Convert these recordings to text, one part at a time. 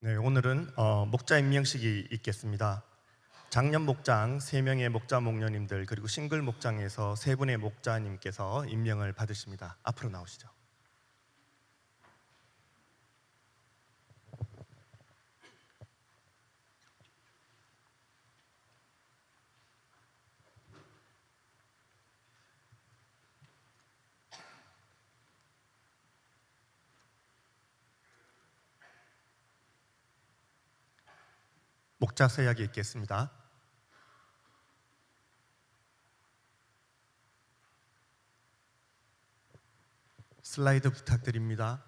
네, 오늘은 목자 임명식이 있겠습니다. 장년 목장 3명의 목자 목녀님들 그리고 싱글 목장에서 3분의 목자님께서 임명을 받으십니다. 앞으로 나오시죠. 목자 서약이 있겠습니다. 슬라이드 부탁드립니다.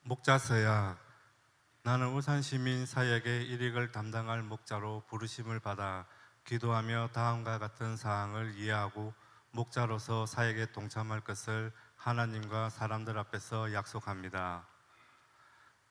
목자서야, 나는 울산시민 사역의 일익을 담당할 목자로 부르심을 받아 기도하며 다음과 같은 사항을 이해하고 목자로서 사역에 동참할 것을 하나님과 사람들 앞에서 약속합니다.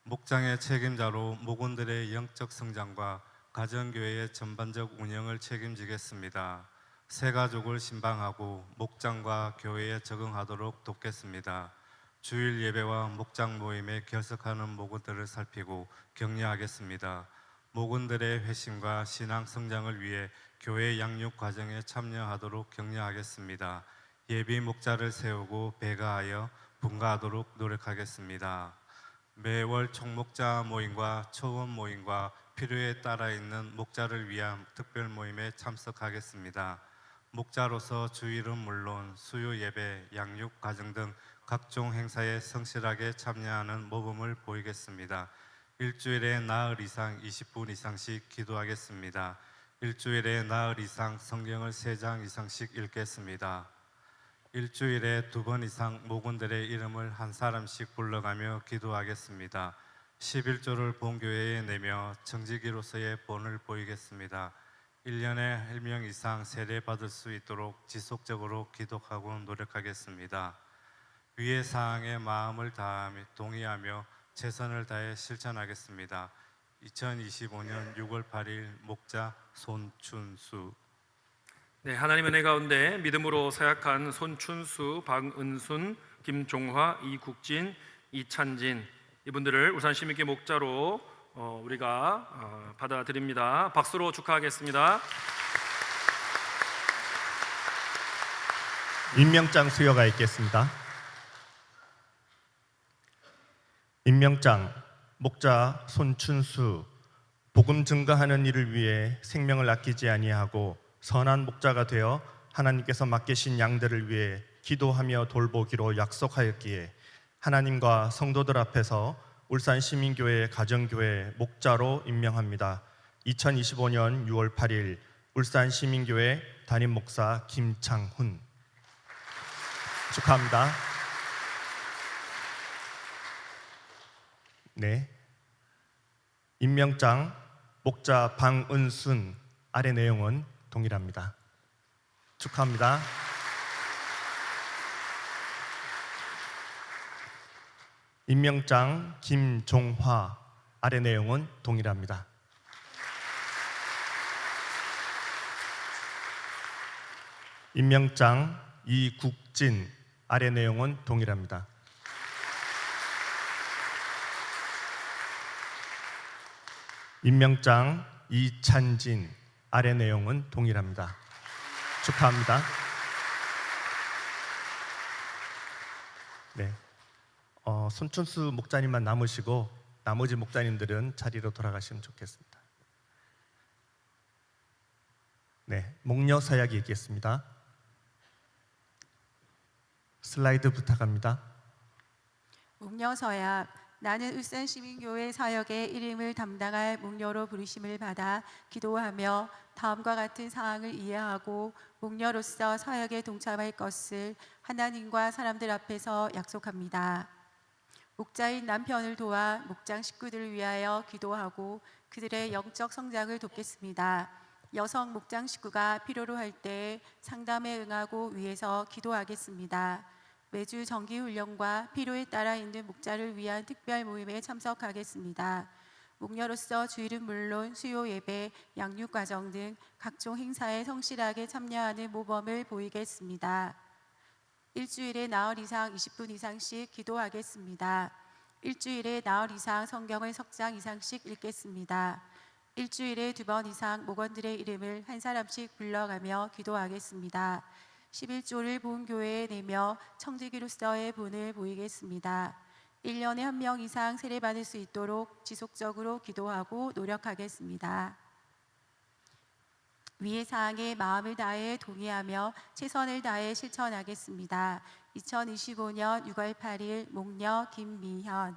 목장의 책임자로 목원들의 영적 성장과 가정교회의 전반적 운영을 책임지겠습니다. 새 가족을 신방하고 목장과 교회에 적응하도록 돕겠습니다. 주일 예배와 목장 모임에 결석하는 목원들을 살피고 격려하겠습니다. 목원들의 회심과 신앙 성장을 위해 교회 양육 과정에 참여하도록 격려하겠습니다. 예비 목자를 세우고 배가하여 분가하도록 노력하겠습니다. 매월 총목자 모임과 초원 모임과 필요에 따라 있는 목자를 위한 특별 모임에 참석하겠습니다. 목자로서 주일은 물론 수요 예배, 양육 과정 등 각종 행사에 성실하게 참여하는 모범을 보이겠습니다. 일주일에 나흘 이상 20분 이상씩 기도하겠습니다. 일주일에 나흘 이상 성경을 3장 이상씩 읽겠습니다. 일주일에 2번 이상 목원들의 이름을 한 사람씩 불러가며 기도하겠습니다. 11조를 본교회에 내며 정직이로서의 본을 보이겠습니다. 1년에 1명 이상 세례받을 수 있도록 지속적으로 기도하고 노력하겠습니다. 위의 사항에 마음을 다하며 동의하며 최선을 다해 실천하겠습니다. 2025년 6월 8일 목자 손춘수. 네, 하나님의 은혜 가운데 믿음으로 서약한 손춘수, 박은순, 김종화, 이국진, 이찬진 이분들을 울산시민교회 목자로 우리가 받아들입니다. 박수로 축하하겠습니다. 임명장 수여가 있겠습니다. 임명장 목자 손춘수, 복음 증거하는 일을 위해 생명을 아끼지 아니하고 선한 목자가 되어 하나님께서 맡기신 양들을 위해 기도하며 돌보기로 약속하였기에 하나님과 성도들 앞에서 울산시민교회 가정교회 목자로 임명합니다. 2025년 6월 8일 울산시민교회 담임 목사 김창훈. 축하합니다. 네, 임명장 목자 방은순 아래 내용은 동일합니다. 축하합니다. 임명장 김종화 아래 내용은 동일합니다. 임명장 이국진 아래 내용은 동일합니다. 임명장 이찬진 아래 내용은 동일합니다. 축하합니다. 네, 손춘수 목자님만 남으시고 나머지 목자님들은 자리로 돌아가시면 좋겠습니다. 네, 목녀 서약이 있겠습니다. 슬라이드 부탁합니다. 목녀 서약. 나는 울산시민교회 사역의 일임을 담당할 목녀로 부르심을 받아 기도하며 다음과 같은 사항을 이해하고 목녀로서 사역에 동참할 것을 하나님과 사람들 앞에서 약속합니다. 목자인 남편을 도와 목장 식구들을 위하여 기도하고 그들의 영적 성장을 돕겠습니다. 여성 목장 식구가 필요로 할 때 상담에 응하고 위해서 기도하겠습니다. 매주 정기훈련과 필요에 따라 있는 목자를 위한 특별 모임에 참석하겠습니다. 목녀로서 주일은 물론 수요 예배, 양육 과정 등 각종 행사에 성실하게 참여하는 모범을 보이겠습니다. 일주일에 나흘 이상 20분 이상씩 기도하겠습니다. 일주일에 나흘 이상 성경을 석장 이상씩 읽겠습니다. 일주일에 2번 이상 목원들의 이름을 한 사람씩 불러가며 기도하겠습니다. 11조를 본 교회에 내며 청지기로서의 본을 보이겠습니다. 1년에 1명 이상 세례받을 수 있도록 지속적으로 기도하고 노력하겠습니다. 위의 사항에 마음을 다해 동의하며 최선을 다해 실천하겠습니다. 2025년 6월 8일 목녀 김미현.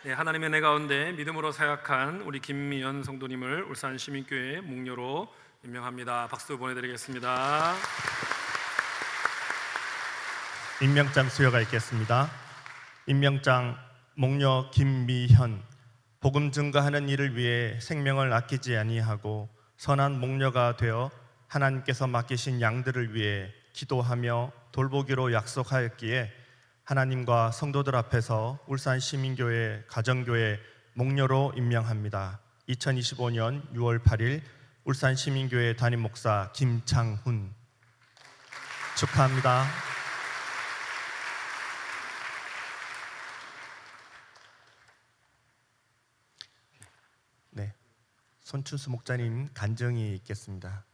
네, 하나님의 은혜 가운데 믿음으로 사역한 우리 김미연 성도님을 울산 시민교회 목녀로 임명합니다. 박수 보내드리겠습니다. 임명장 수여가 있겠습니다. 임명장 목녀 김미현. 복음 증거하는 일을 위해 생명을 아끼지 아니하고 선한 목녀가 되어 하나님께서 맡기신 양들을 위해 기도하며 돌보기로 약속하였기에 하나님과 성도들 앞에서 울산 시민교회 가정교회 목녀로 임명합니다. 2025년 6월 8일 울산 시민교회 담임 목사 김창훈. 축하합니다. 네, 손춘수 목자님 간증이 있겠습니다.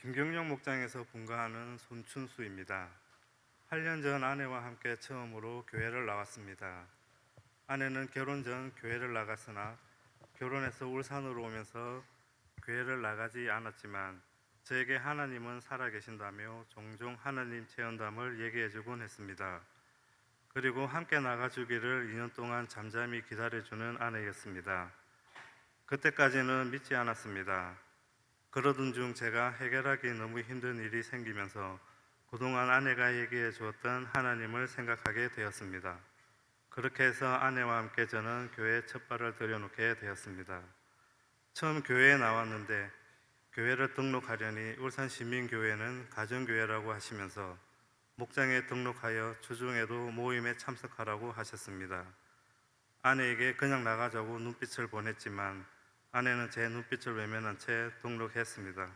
김경영 목장에서 분가하는 손춘수입니다. 8년 전 아내와 함께 처음으로 교회를 나왔습니다. 아내는 결혼 전 교회를 나갔으나 결혼해서 울산으로 오면서 교회를 나가지 않았지만 저에게 하나님은 살아계신다며 종종 하나님 체험담을 얘기해주곤 했습니다. 그리고 함께 나가주기를 2년 동안 잠잠히 기다려주는 아내였습니다. 그때까지는 믿지 않았습니다. 그러던 중 제가 해결하기 너무 힘든 일이 생기면서 그동안 아내가 얘기해 주었던 하나님을 생각하게 되었습니다. 그렇게 해서 아내와 함께 저는 교회에 첫 발을 들여놓게 되었습니다. 처음 교회에 나왔는데 교회를 등록하려니 울산시민교회는 가정교회라고 하시면서 목장에 등록하여 주중에도 모임에 참석하라고 하셨습니다. 아내에게 그냥 나가자고 눈빛을 보냈지만 아내는 제 눈빛을 외면한 채 등록했습니다.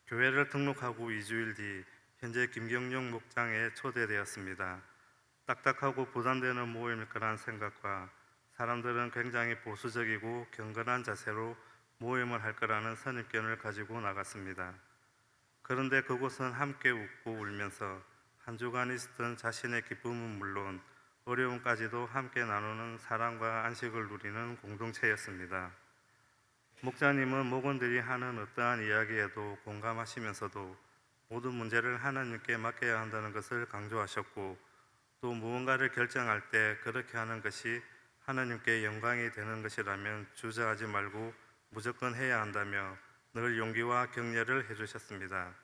교회를 등록하고 2주일 뒤 현재 김경용 목장에 초대되었습니다. 딱딱하고 부담되는 모임일 거란 생각과 사람들은 굉장히 보수적이고 경건한 자세로 모임을 할 거라는 선입견을 가지고 나갔습니다. 그런데 그곳은 함께 웃고 울면서 한 주간 있었던 자신의 기쁨은 물론 어려움까지도 함께 나누는 사랑과 안식을 누리는 공동체였습니다. 목자님은 목원들이 하는 어떠한 이야기에도 공감하시면서도 모든 문제를 하나님께 맡겨야 한다는 것을 강조하셨고 또 무언가를 결정할 때 그렇게 하는 것이 하나님께 영광이 되는 것이라면 주저하지 말고 무조건 해야 한다며 늘 용기와 격려를 해주셨습니다.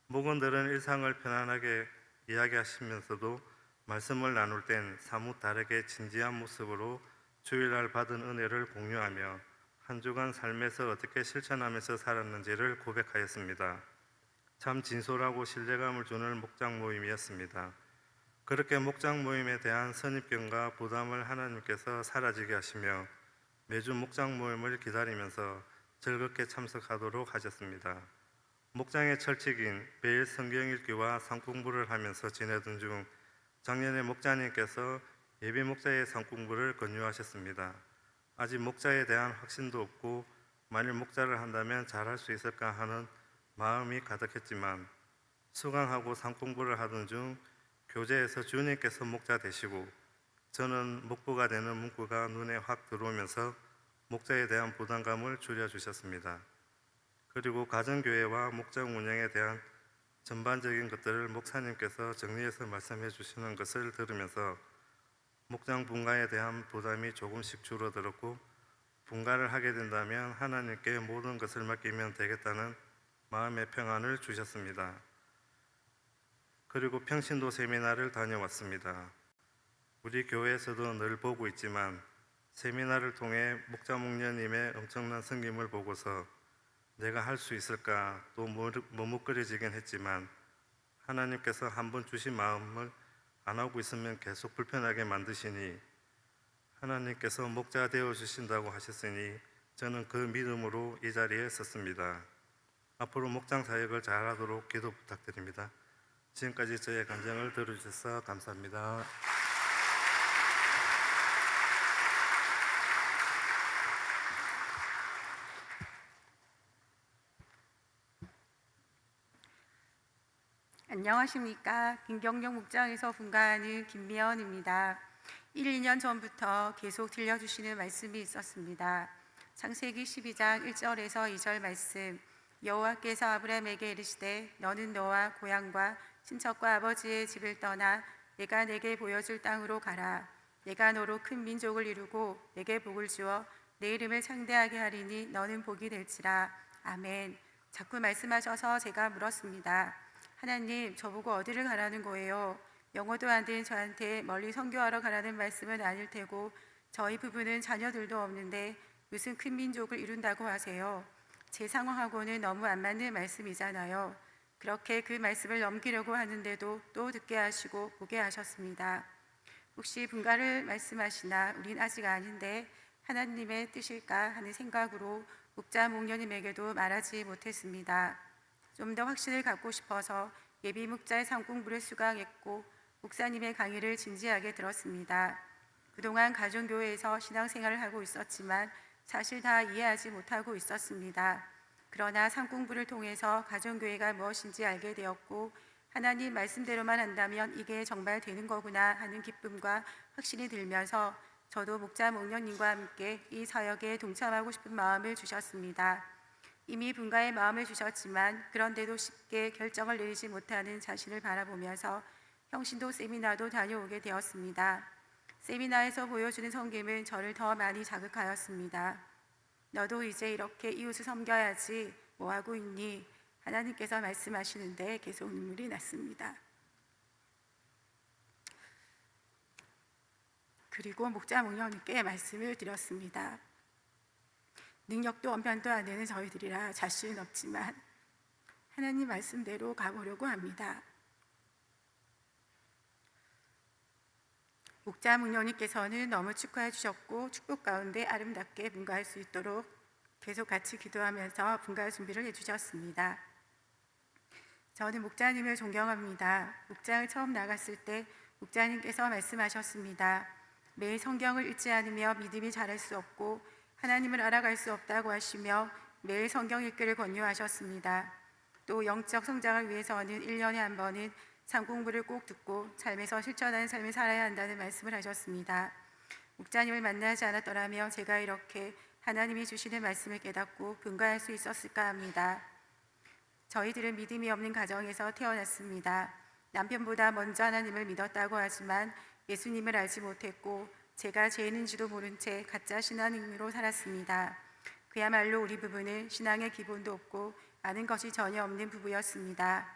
목원들은 일상을 편안하게 이야기하시면서도 말씀을 나눌 땐 사뭇 다르게 진지한 모습으로 주일날 받은 은혜를 공유하며 한 주간 삶에서 어떻게 실천하면서 살았는지를 고백하였습니다. 참 진솔하고 신뢰감을 주는 목장 모임이었습니다. 그렇게 목장 모임에 대한 선입견과 부담을 하나님께서 사라지게 하시며 매주 목장 모임을 기다리면서 즐겁게 참석하도록 하셨습니다. 목장의 철칙인 매일 성경 읽기와 상공부를 하면서 지내던 중 작년에 목자님께서 예비 목자의 상공부를 권유하셨습니다. 아직 목자에 대한 확신도 없고 만일 목자를 한다면 잘할 수 있을까 하는 마음이 가득했지만 수강하고 상공부를 하던 중 교재에서 주님께서 목자 되시고 저는 목부가 되는 문구가 눈에 확 들어오면서 목자에 대한 부담감을 줄여주셨습니다. 그리고 가정교회와 목장 운영에 대한 전반적인 것들을 목사님께서 정리해서 말씀해 주시는 것을 들으면서 목장 분가에 대한 부담이 조금씩 줄어들었고 분가를 하게 된다면 하나님께 모든 것을 맡기면 되겠다는 마음의 평안을 주셨습니다. 그리고 평신도 세미나를 다녀왔습니다. 우리 교회에서도 늘 보고 있지만 세미나를 통해 목자 목녀님의 엄청난 섬김을 보고서 내가 할 수 있을까 또 머뭇거려지긴 했지만 하나님께서 한 번 주신 마음을 안 하고 있으면 계속 불편하게 만드시니 하나님께서 목자 되어 주신다고 하셨으니 저는 그 믿음으로 이 자리에 섰습니다. 앞으로 목장 사역을 잘하도록 기도 부탁드립니다. 지금까지 저의 감정을 들어주셔서 감사합니다. 안녕하십니까. 김경영 목장에서 분가하는 김미연입니다. 1, 2년 전부터 계속 들려주시는 말씀이 있었습니다. 창세기 12장 1절에서 2절 말씀, 여호와께서 아브라함에게 이르시되 너는 너와 고향과 친척과 아버지의 집을 떠나 내가 내게 보여줄 땅으로 가라. 내가 너로 큰 민족을 이루고 내게 복을 주어 내 이름을 창대하게 하리니 너는 복이 될지라. 아멘. 자꾸 말씀하셔서 제가 물었습니다. 하나님, 저보고 어디를 가라는 거예요? 영어도 안 되는 저한테 멀리 선교하러 가라는 말씀은 아닐 테고 저희 부부는 자녀들도 없는데 무슨 큰 민족을 이룬다고 하세요? 제 상황하고는 너무 안 맞는 말씀이잖아요. 그렇게 그 말씀을 넘기려고 하는데도 또 듣게 하시고 보게 하셨습니다. 혹시 분가를 말씀하시나 우린 아직 아닌데 하나님의 뜻일까 하는 생각으로 목자 목녀님에게도 말하지 못했습니다. 좀 더 확신을 갖고 싶어서 예비 목자의 상공부를 수강했고 목사님의 강의를 진지하게 들었습니다. 그동안 가정교회에서 신앙생활을 하고 있었지만 사실 다 이해하지 못하고 있었습니다. 그러나 상공부를 통해서 가정교회가 무엇인지 알게 되었고 하나님 말씀대로만 한다면 이게 정말 되는 거구나 하는 기쁨과 확신이 들면서 저도 목자 목녀님과 함께 이 사역에 동참하고 싶은 마음을 주셨습니다. 이미 분가의 마음을 주셨지만 그런데도 쉽게 결정을 내리지 못하는 자신을 바라보면서 형신도 세미나도 다녀오게 되었습니다. 세미나에서 보여주는 섬김은 저를 더 많이 자극하였습니다. 너도 이제 이렇게 이웃을 섬겨야지 뭐하고 있니? 하나님께서 말씀하시는데 계속 눈물이 났습니다. 그리고 목자 목녀님께 말씀을 드렸습니다. 능력도 언변도 안 되는 저희들이라 자신은 없지만 하나님 말씀대로 가보려고 합니다. 목자 목녀님께서는 너무 축하해 주셨고 축복 가운데 아름답게 분가할 수 있도록 계속 같이 기도하면서 분가 준비를 해주셨습니다. 저는 목자님을 존경합니다. 목장을 처음 나갔을 때 목자님께서 말씀하셨습니다. 매일 성경을 읽지 않으며 믿음이 자랄 수 없고 하나님을 알아갈 수 없다고 하시며 매일 성경 읽기를 권유하셨습니다. 또 영적 성장을 위해서는 1년에 한 번은 상공부를 꼭 듣고 삶에서 실천하는 삶을 살아야 한다는 말씀을 하셨습니다. 목자님을 만나지 않았더라면 제가 이렇게 하나님이 주시는 말씀을 깨닫고 분가할 수 있었을까 합니다. 저희들은 믿음이 없는 가정에서 태어났습니다. 남편보다 먼저 하나님을 믿었다고 하지만 예수님을 알지 못했고 제가 죄인인지도 모른 채 가짜 신앙인으로 살았습니다. 그야말로 우리 부부는 신앙의 기본도 없고 아는 것이 전혀 없는 부부였습니다.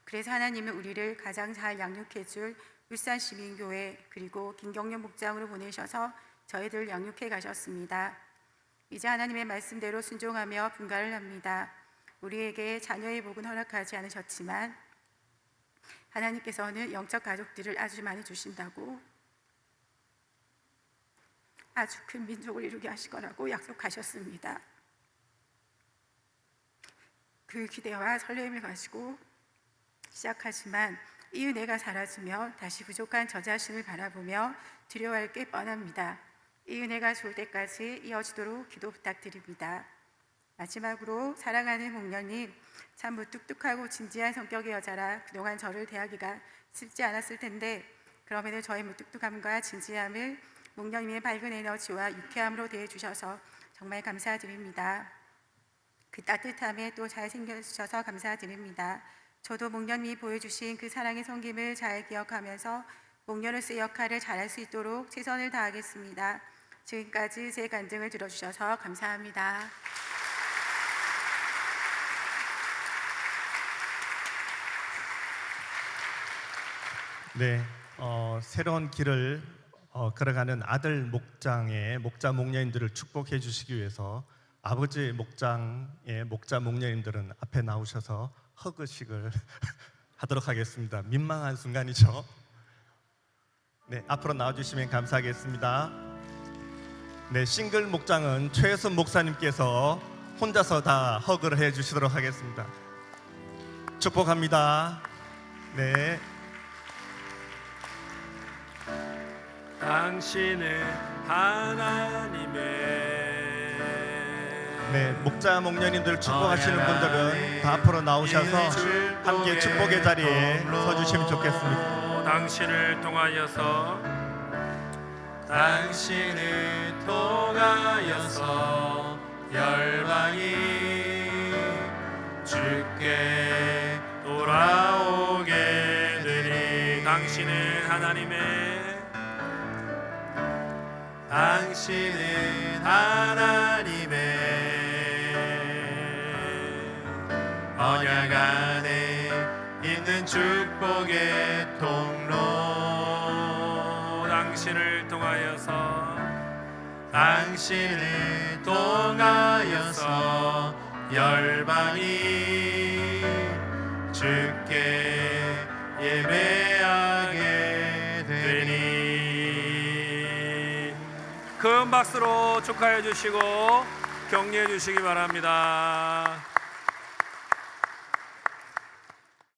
그래서 하나님은 우리를 가장 잘 양육해줄 울산시민교회 그리고 김경련 목장으로 보내셔서 저희들을 양육해 가셨습니다. 이제 하나님의 말씀대로 순종하며 분가를 합니다. 우리에게 자녀의 복은 허락하지 않으셨지만 하나님께서는 영적 가족들을 아주 많이 주신다고 아주 큰 민족을 이루게 하실 거라고 약속하셨습니다. 그 기대와 설렘을 가지고 시작하지만 이 은혜가 사라지며 다시 부족한 저 자신을 바라보며 두려워할 게 뻔합니다. 이 은혜가 좋을 때까지 이어지도록 기도 부탁드립니다. 마지막으로 사랑하는 목녀님, 참 무뚝뚝하고 진지한 성격의 여자라 그동안 저를 대하기가 쉽지 않았을 텐데 그럼에도 저의 무뚝뚝함과 진지함을 목녀님의 밝은 에너지와 유쾌함으로 대해주셔서 정말 감사드립니다. 그 따뜻함에 또 잘 생겨주셔서 감사드립니다. 저도 목녀님이 보여주신 그 사랑의 섬김을 잘 기억하면서 목녀로서의 역할을 잘할 수 있도록 최선을 다하겠습니다. 지금까지 제 간증을 들어주셔서 감사합니다. 네, 새로운 길을 걸어가는 아들 목장의 목자 목녀님들을 축복해 주시기 위해서 아버지 목장의 목자 목녀님들은 앞에 나오셔서 허그식을 하도록 하겠습니다. 민망한 순간이죠. 네, 앞으로 나와주시면 감사하겠습니다. 네, 싱글 목장은 최순 목사님께서 혼자서 다 허그를 해주시도록 하겠습니다. 축복합니다. 네. 당신은 하나님의 네, 목자 목녀님들 축복하시는 분들은 다 앞으로 나오셔서 함께 축복의 자리에 서주시면 좋겠습니다. 당신을 통하여서 당신을 통하여서 열방이 주께 돌아오게 되리. 당신은 하나님의 당신은 하나님의 언약 안에 있는 축복의 통로. 당신을 통하여서 당신을 통하여서 열방이 주께 예배하게 되니. 큰 박수로 축하해 주시고 격려해 주시기 바랍니다.